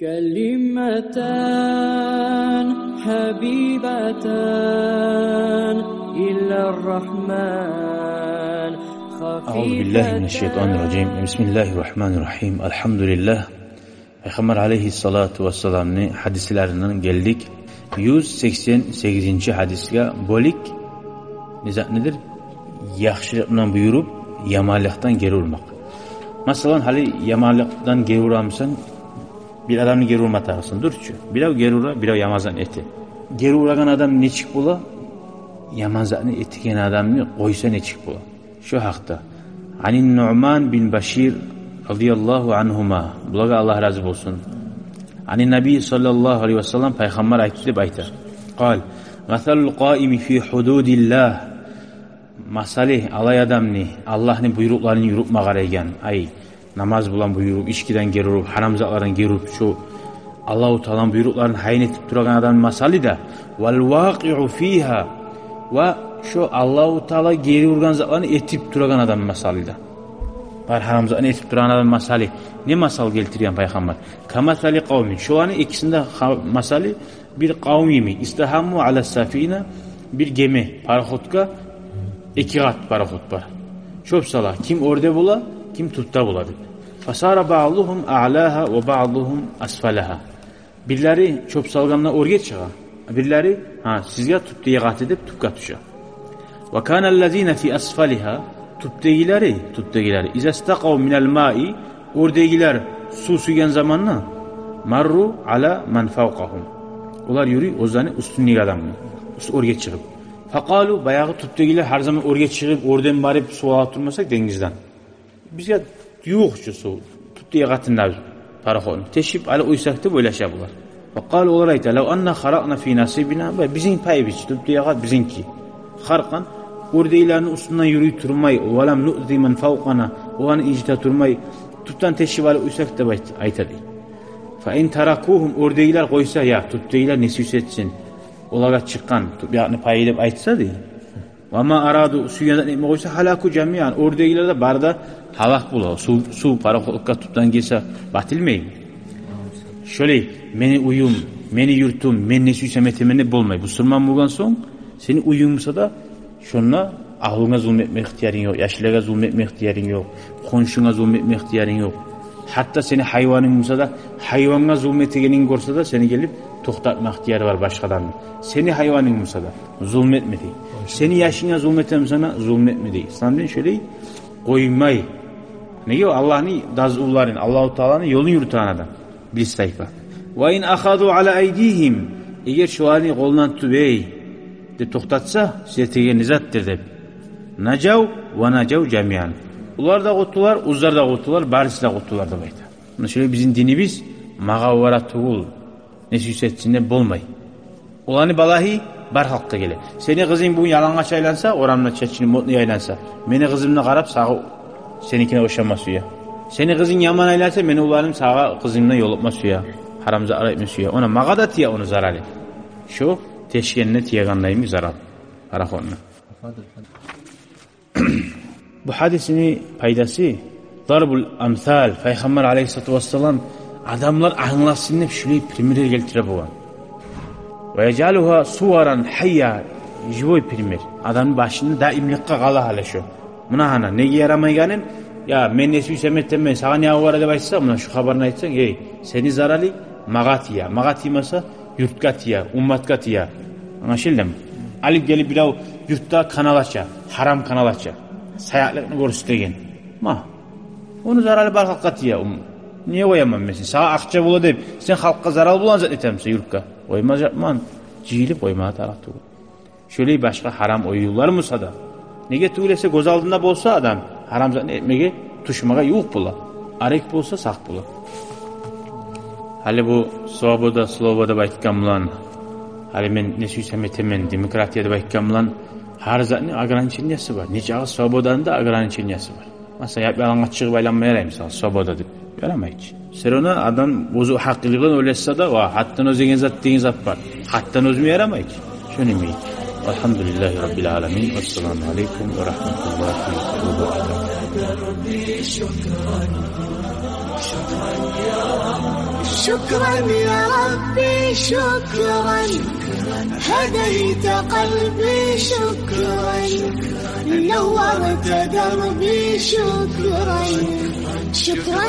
كلمتان حبيبتان إلى الرحمن أعوذ بالله من الشيطان الرجيم. Bismillahirrahmanirrahim. Elhamdülillah. Peygamber aleyhissalatu vesselam'ın hadislerinden geldik. 188. hadisga bolik nedir? Yaxshilik bilan buyurib, yomonlikdan geri urmoq. Masalan, hali yomonlikdan geri uramsan, bir adamni geri urmatarsın, durchu. Birov geri urar, birov yomazan eti. Geri uragan adam nechik bo'la? Yomazani etigan adamni qo'ysa nechik bo'la? Shu haqda. Anin Nu'man bin Bashir radhiyallohu anhuma, bularga Alloh razı bo'lsin. Anin Nabi sallallohu alayhi vasallam payg'ambar aytdi deb aytadi. Qol: "Masalul qoimi fi hududillah." Masali alay adamni Allohning buyruqlarini yurib maqaragan, ay namoz bilan buyurib, ishkidan geri urib, haramzotlardan geri urib, shu Alloh taoloning buyruqlarini hayn etib turgan odamning masalida val waqi'u fiha va shu Alloh taolo geri urgan zotlarni etib turgan odam masalida. Bar haramzotni etib turgan odam masali. Ne masal keltirgan payg'ambar? Kamasali qavmi. Shu ani ikkisida masali bir qavmimi istahammu ala safina, bir gemi, paraxodga iki kat paraxod var. Çöpsalar kim orada bula, kim tutta buladı. Fasara ba'luhum a'laha ve ba'luhum asfalaha. Birleri çöpsalganla oraya çığa. Birleri sizga tuttuya kat edip tukka tuşa. Ve kana allazina fi asfaliha, tuttugileri izastaqav minal ma'i, oradagiler su suyan zamanla marru ala man fawqahum. Ular yürü ozani üstünlük adamı. Oraya çıkıp. Fakalu bayağı tuttugiler her zaman oraya çıkıp oradan barıp su atırmasak dengizden. Bizga yok şu su. Tuttuya katında paraxodun. Teşrif ala uysak da böyle şey bular. Fakalu olar ayta, "Law anna kharaqna fi nasibina", bizim payımız tuttuya kat bizimki. Xarqan oradagilerin üstünden yürüyüp durmay, "Valam nu'zi man fawqana", o an icta durmay, tuttan teşrif ala uysak da aytadı. Fa in tarakuhum, oradagiler koysa ya tuttugiler nesis etsin. Olaga çıkan yani pay edip aytsa değil. Ama aradu suyadan etme koysa halaku camiyan. Oradakiler de barda halak bula. Su paraxodga tuttan gelse batilmeyin. Şöyle meni uyum, meni yurtum, men ne süysem etemene bolmay. Bu sırman bulgan son seni uyumsa da şunla ahlına zulmetme ihtiyarın yok. Yaşlıga zulmetme ihtiyarın yok. Konşuna zulmetme ihtiyarın yok. Hatta seni hayvanın bulsa da hayvana zulmetegenin görse de seni gelip toxtatma ihtiyarı var başkadan. Seni hayvanın bulsa da zulmetmedi. Seni yaşına zulmetem sana zulmetmedi. İslam'dan şöyle koymay. Nege Allah'ın dazulların, Allahu Teala'nın yolunu yürüten adam. Bilis tayfa. Ve in ahadu ala aydihim. Eğer şu halini kolundan tübey de toxtatsa size tegen nizattir de. Nacav ve nacav camiyan. Ular da quttular, uzlar da quttular, barisi da quttular da bayta. Bunu şöyle bizim dinimiz mağavvara tuğul. Ne süsetsinde bolmay. Ulanı balahi bar halkta gele. Seni kızın bugün yalangaç aylansa, oramla çeçini mutlu aylansa, meni kızımla qarab sağı senikine oşanma suya. Seni kızın yaman aylansa, meni ulanım sağa kızımla yolupma suya. Haramza arayıpma suya. Ona mağa da tiya onu zararlı. Şu teşkenine tiyaganlayımı zarar. Paraxoduna. Bu hadisini paydası darbul amsal. Peygamber aleyhissalatu vesselam adamlar anlasın hep şöyle primere geltire boğan. Ve yecaluha suvaran hayya, jivoy primer. Adamın başında daimlikka qala hala şu. Buna hana nege yaramayganin, ya men ne süysem etmem, sağa ne avara deb aytsa, buna şu habarını aytsan, ey seni zararlı magatiya. Magatimasa yurtkatiya, ummatkatiya. Anlaşıldı mı? Alip gelip bilav yurtta kanal aça, haram kanal aça. Sayaklıkını görüstegen. Onu zararlı bar halkatiya. Niye koyamam mesela? Sağa akça bula deyip, sen halkka zarar bulan zat etemse yurtka. Oymaz yapman. Cihilip oymaya tarafta. Şöyle başka haram oyuyorlar mı sada? Nege tuğlese göz aldığında bolsa adam, haram zat etmege, tuşmaga yuh bula. Arek bolsa sak bula. Hali bu sloboda baytkan bulan, hali men ne süysem etemen, demokratiyada baytkan bulan, har zatın ограничениясы var. Nece ağız slobodanın da ограничениясы var. Mesela yalanğa çıkıp aylanmaya misal sloboda deyip. Yaramayız. Serona adam bozu hakkılıkla öylese de va hattan özegen zat var. Hattan özmeye yaramayız. Şunu mi? Elhamdülillahi Rabbil alemin. Esselamu aleyküm ve rahmetullahi ve berekatuhu. شكرا يا ربي شكرا، هديت قلبي شكرا، نورت دربي شكرا، شكرا